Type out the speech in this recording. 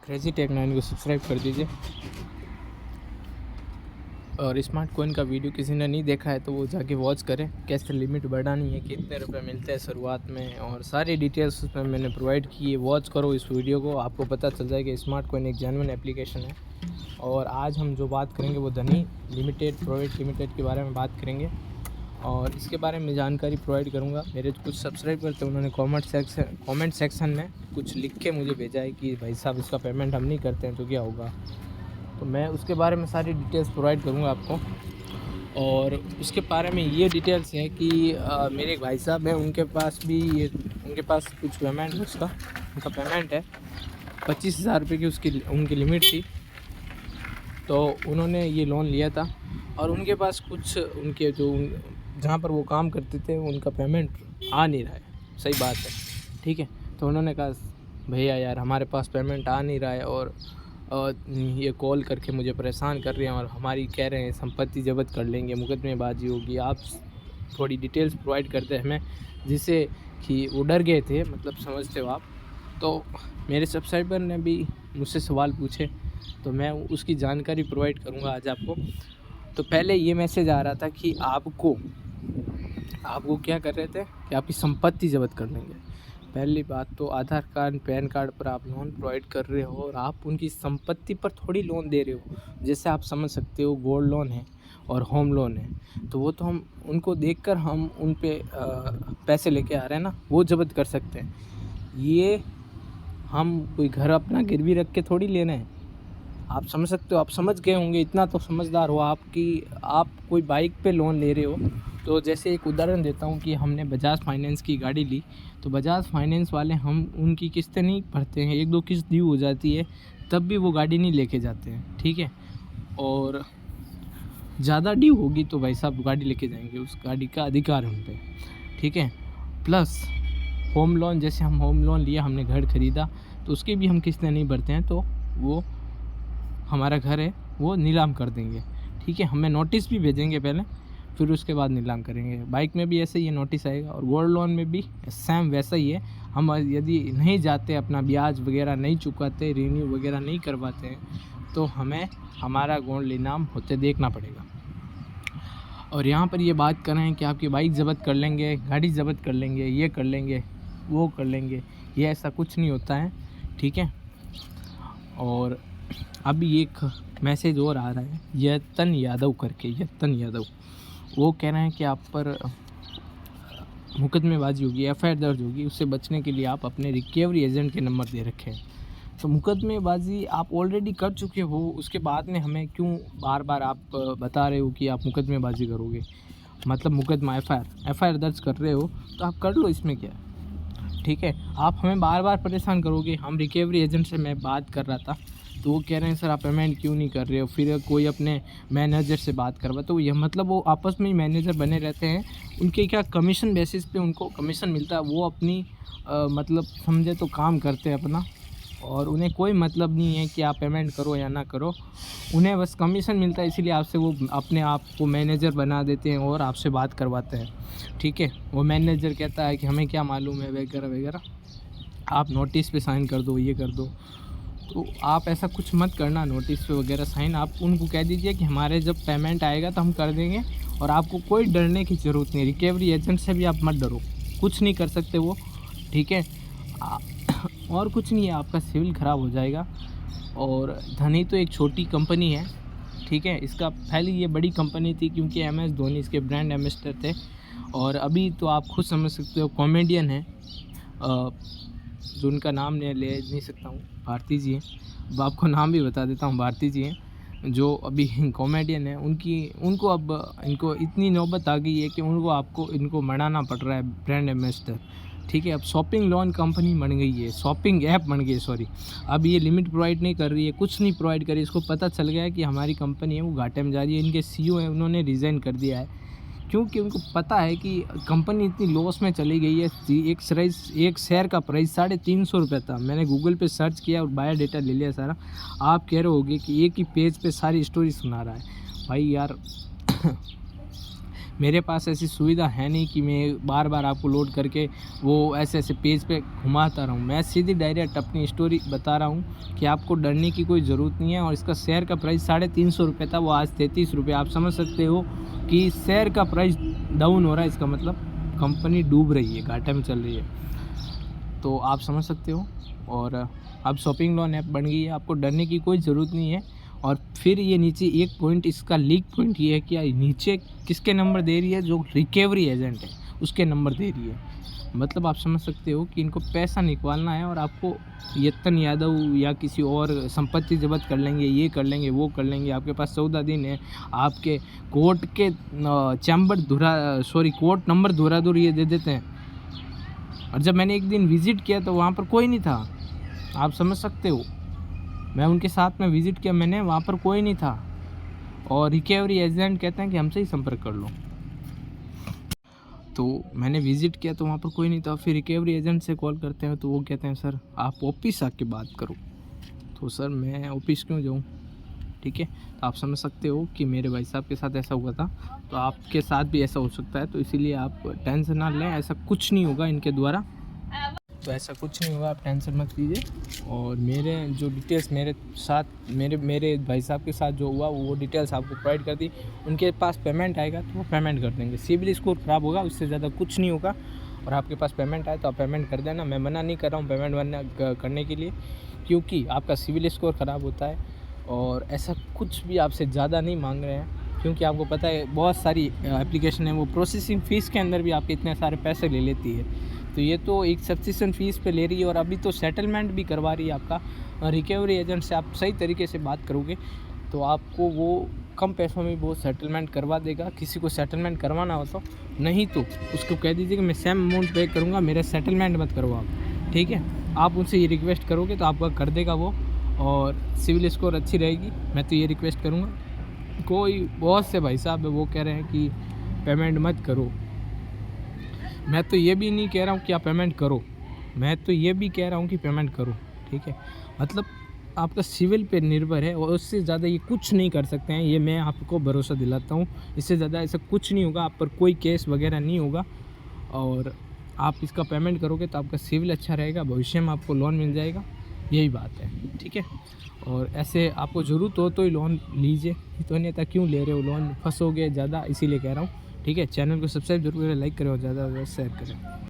Crazy take 9 को subscribe कर दीजिए। और स्मार्ट कॉइन का वीडियो किसी ने नहीं देखा है तो वो जाके वॉच करें, कैसे लिमिट बढ़ानी है, कितने रुपए मिलते हैं शुरुआत में, और सारी डिटेल्स उसमें मैंने प्रोवाइड की है। वॉच करो इस वीडियो को, आपको पता चल जाएगा कि स्मार्ट कॉइन एक जेन्युइन एप्लीकेशन है। और आज हम जो बात करेंगे वो धनी लिमिटेड प्राइवेट लिमिटेड के बारे में बात करेंगे और इसके बारे में जानकारी प्रोवाइड करूंगा। मेरे कुछ सब्सक्राइब करते हैं, उन्होंने कमेंट सेक्शन में कुछ लिख के मुझे भेजा है कि भाई साहब इसका पेमेंट हम नहीं करते हैं तो क्या होगा, तो मैं उसके बारे में सारी डिटेल्स प्रोवाइड करूंगा आपको। और उसके बारे में ये डिटेल्स है कि मेरे एक भाई साहब हैं, उनके पास कुछ पेमेंट उनका पेमेंट है 25,000 रुपये की उनकी लिमिट थी। तो उन्होंने ये लोन लिया था और उनके पास कुछ उनके जहाँ पर वो काम करते थे उनका पेमेंट आ नहीं रहा है। सही बात है, ठीक है। तो उन्होंने कहा भैया यार हमारे पास पेमेंट आ नहीं रहा है और ये कॉल करके मुझे परेशान कर रहे हैं और हमारी कह रहे हैं संपत्ति जब्त कर लेंगे, मुकदमेबाजी होगी। आप थोड़ी डिटेल्स प्रोवाइड करते हैं हमें, जिससे कि वो डर गए थे, मतलब समझते हो आप। तो मेरे सब्सक्राइबर ने भी मुझसे सवाल पूछे तो मैं उसकी जानकारी प्रोवाइड करूंगा आज आपको। तो पहले ये मैसेज आ रहा था कि आपको क्या कर रहे थे कि आपकी संपत्ति जब्त कर लेंगे। पहली बात तो आधार कार्ड पैन कार्ड पर आप लोन प्रोवाइड कर रहे हो और आप उनकी संपत्ति पर थोड़ी लोन दे रहे हो। जैसे आप समझ सकते हो गोल्ड लोन है और होम लोन है, तो वो तो हम उनको देखकर हम उन पे पैसे लेके आ रहे हैं ना, वो जब्त कर सकते हैं। ये हम कोई घर अपना गिरवी रख के थोड़ी लेना है। आप समझ सकते हो, आप समझ गए होंगे, इतना तो समझदार हो आप कि आप कोई बाइक पे लोन ले रहे हो। तो जैसे एक उदाहरण देता हूँ कि हमने बजाज फाइनेंस की गाड़ी ली, तो बजाज फाइनेंस वाले हम उनकी किस्तें नहीं भरते हैं, एक दो किस्त ड्यू हो जाती है तब भी वो गाड़ी नहीं लेके जाते हैं, ठीक है। और ज़्यादा ड्यू होगी तो भाई साहब गाड़ी लेके जाएंगे, उस गाड़ी का अधिकार हम पे, ठीक है। प्लस होम लोन, जैसे हम होम लोन लिया, हमने घर ख़रीदा तो उसकी भी हम किस्तें नहीं भरते हैं, तो वो हमारा घर है वो नीलाम कर देंगे, ठीक है। हमें नोटिस भी भेजेंगे पहले, फिर उसके बाद नीलाम करेंगे। बाइक में भी ऐसे ही नोटिस आएगा और गोल्ड लोन में भी सेम वैसा ही है। हम यदि नहीं जाते, अपना ब्याज वगैरह नहीं चुकाते, रिन्यू वगैरह नहीं करवाते हैं, तो हमें हमारा गोल्ड नीलाम होते देखना पड़ेगा। और यहाँ पर ये बात कर रहे हैं कि आपकी बाइक जब्त कर लेंगे, गाड़ी जब्त कर लेंगे, ये कर लेंगे, वो कर लेंगे, ये ऐसा कुछ नहीं होता है, ठीक है। और अभी एक मैसेज और आ रहा है यतन यादव करके, यतन यादव, वो कह रहे हैं कि आप पर मुकदमेबाजी होगी, एफआईआर दर्ज होगी, उससे बचने के लिए आप अपने रिकवरी एजेंट के नंबर दे रखे हैं। तो मुकदमेबाजी आप ऑलरेडी कर चुके हो, उसके बाद में हमें क्यों बार बार आप बता रहे हो कि आप मुकदमेबाजी करोगे, मतलब मुकदमा एफआईआर दर्ज कर रहे हो तो आप कर लो, इसमें क्या है, ठीक है। आप हमें बार बार परेशान करोगे। हम रिकवरी एजेंट से मैं बात कर रहा था तो वो कह रहे हैं सर आप पेमेंट क्यों नहीं कर रहे हो, फिर कोई अपने मैनेजर से बात करवा, तो यह मतलब वो आपस में ही मैनेजर बने रहते हैं। उनके क्या कमीशन बेसिस पे उनको कमीशन मिलता है, वो अपनी मतलब समझे तो काम करते हैं अपना, और उन्हें कोई मतलब नहीं है कि आप पेमेंट करो या ना करो, उन्हें बस कमीशन मिलता है, इसीलिए आपसे वो अपने आप को मैनेजर बना देते हैं और आपसे बात करवाते हैं, ठीक है। वो मैनेजर कहता है कि हमें क्या मालूम है वगैरह वगैरह, आप नोटिस पे साइन कर दो, ये कर दो। तो आप ऐसा कुछ मत करना, नोटिस पे वगैरह साइन। आप उनको कह दीजिए कि हमारे जब पेमेंट आएगा तो हम कर देंगे, और आपको कोई डरने की ज़रूरत नहीं। रिकवरी एजेंट से भी आप मत डरो, कुछ नहीं कर सकते वो, ठीक है। और कुछ नहीं है, आपका सिविल ख़राब हो जाएगा। और धनी तो एक छोटी कंपनी है, ठीक है। इसका पहले ये बड़ी कंपनी थी क्योंकि MS धोनी इसके ब्रांड एम्बेसडर थे, और अभी तो आप खुद समझ सकते हो कॉमेडियन है, जो उनका नाम ले नहीं सकता हूँ, भारती जी हैं। अब आपको नाम भी बता देता हूँ, भारती जी हैं जो अभी कॉमेडियन है। उनको अब इनको इतनी नौबत आ गई है कि इनको मनाना पड़ रहा है ब्रांड एम्बेसडर, ठीक है। अब शॉपिंग लोन कंपनी बन गई है, शॉपिंग ऐप बन गई है, सॉरी। अब ये लिमिट प्रोवाइड नहीं कर रही है, कुछ नहीं प्रोवाइड कर रही है। इसको पता चल गया है कि हमारी कंपनी है वो घाटे में जा रही है। इनके CEO हैं, उन्होंने रिज़ाइन कर दिया है, क्योंकि उनको पता है कि कंपनी इतनी लॉस में चली गई है। एक शेयर का प्राइस 350 रुपये था। मैंने गूगल पे सर्च किया और बायो डेटा ले लिया सारा। आप कह रहे होगे कि एक ही पेज पे सारी स्टोरी सुना रहा है। भाई यार मेरे पास ऐसी सुविधा है नहीं कि मैं बार बार आपको लोड करके वो ऐसे ऐसे पेज पे घुमाता रहूँ। मैं सीधी डायरेक्ट अपनी स्टोरी बता रहा हूँ कि आपको डरने की कोई ज़रूरत नहीं है। और इसका शेयर का प्राइस 350 रुपये था, वो आज 33 रुपये। आप समझ सकते हो कि शेयर का प्राइस डाउन हो रहा है, इसका मतलब कंपनी डूब रही है, घाटे में चल रही है। तो आप समझ सकते हो। और अब शॉपिंग लोन ऐप बन गई है, आपको डरने की कोई ज़रूरत नहीं है। और फिर ये नीचे एक पॉइंट, इसका लीक पॉइंट ये है कि नीचे किसके नंबर दे रही है, जो रिकवरी एजेंट है उसके नंबर दे रही है। मतलब आप समझ सकते हो कि इनको पैसा निकालना है और आपको यतन यादव या किसी और संपत्ति जब्त कर लेंगे, ये कर लेंगे, वो कर लेंगे। आपके पास 14 दिन है, आपके कोर्ट के कोर्ट नंबर धुरा ये दे देते हैं। और जब मैंने एक दिन विज़िट किया तो वहाँ पर कोई नहीं था, आप समझ सकते हो। मैं उनके साथ में विज़िट किया मैंने, वहाँ पर कोई नहीं था। और रिकवरी एजेंट कहते हैं कि हमसे ही संपर्क कर लो। तो मैंने विज़िट किया तो वहाँ पर कोई नहीं था। फिर रिकवरी एजेंट से कॉल करते हैं तो वो कहते हैं सर आप ऑफिस आके बात करो। तो सर मैं ऑफिस क्यों जाऊँ, ठीक है। तो आप समझ सकते हो कि मेरे भाई साहब के साथ ऐसा हुआ था, तो आपके साथ भी ऐसा हो सकता है। तो इसीलिए आप टेंशन ना लें, ऐसा कुछ नहीं होगा इनके द्वारा। तो ऐसा कुछ नहीं होगा, आप टेंशन मत लीजिए। और मेरे जो डिटेल्स मेरे साथ मेरे भाई साहब के साथ जो हुआ वो डिटेल्स आपको प्रोवाइड कर दी। उनके पास पेमेंट आएगा तो वो पेमेंट कर देंगे। सिविल स्कोर ख़राब होगा, उससे ज़्यादा कुछ नहीं होगा। और आपके पास पेमेंट आए तो आप पेमेंट कर देना। मैं मना नहीं कर रहा हूँ पेमेंट करने के लिए, क्योंकि आपका सिविल स्कोर ख़राब होता है। और ऐसा कुछ भी आपसे ज़्यादा नहीं मांग रहे हैं, क्योंकि आपको पता है बहुत सारी एप्लीकेशन है, वो प्रोसेसिंग फ़ीस के अंदर भी आपके इतने सारे पैसे ले लेती है। तो ये तो एक सब्सिक्रिप्शन फ़ीस पे ले रही है। और अभी तो सेटलमेंट भी करवा रही है आपका। रिकवरी एजेंट से आप सही तरीके से बात करोगे तो आपको वो कम पैसों में वो सेटलमेंट करवा देगा। किसी को सेटलमेंट करवाना हो तो, नहीं तो उसको कह दीजिए कि मैं सेम अमाउंट पे करूँगा, मेरा सेटलमेंट मत करवाओ आप, ठीक है। आप उनसे ये रिक्वेस्ट करोगे तो आपका कर देगा वो, और सिविल स्कोर अच्छी रहेगी। मैं तो ये रिक्वेस्ट करूँगा। कोई बहुत से भाई साहब वो कह रहे हैं कि पेमेंट मत करो। मैं तो ये भी नहीं कह रहा हूँ कि आप पेमेंट करो, मैं तो ये भी कह रहा हूँ कि पेमेंट करो, ठीक है। मतलब आपका सिविल पे निर्भर है, और उससे ज़्यादा ये कुछ नहीं कर सकते हैं, ये मैं आपको भरोसा दिलाता हूँ। इससे ज़्यादा ऐसा कुछ नहीं होगा, आप पर कोई केस वगैरह नहीं होगा। और आप इसका पेमेंट करोगे तो आपका सिविल अच्छा रहेगा, भविष्य में आपको लोन मिल जाएगा, यही बात है, ठीक है। और ऐसे आपको ज़रूरत हो तो ही लोन लीजिए, तो अन्यथा क्यों ले रहे हो लोन, फंसोगे ज़्यादा, इसीलिए कह रहा हूँ, ठीक है। चैनल को सब्सक्राइब जरूर करें, लाइक करें और ज़्यादा से ज़्यादा शेयर करें।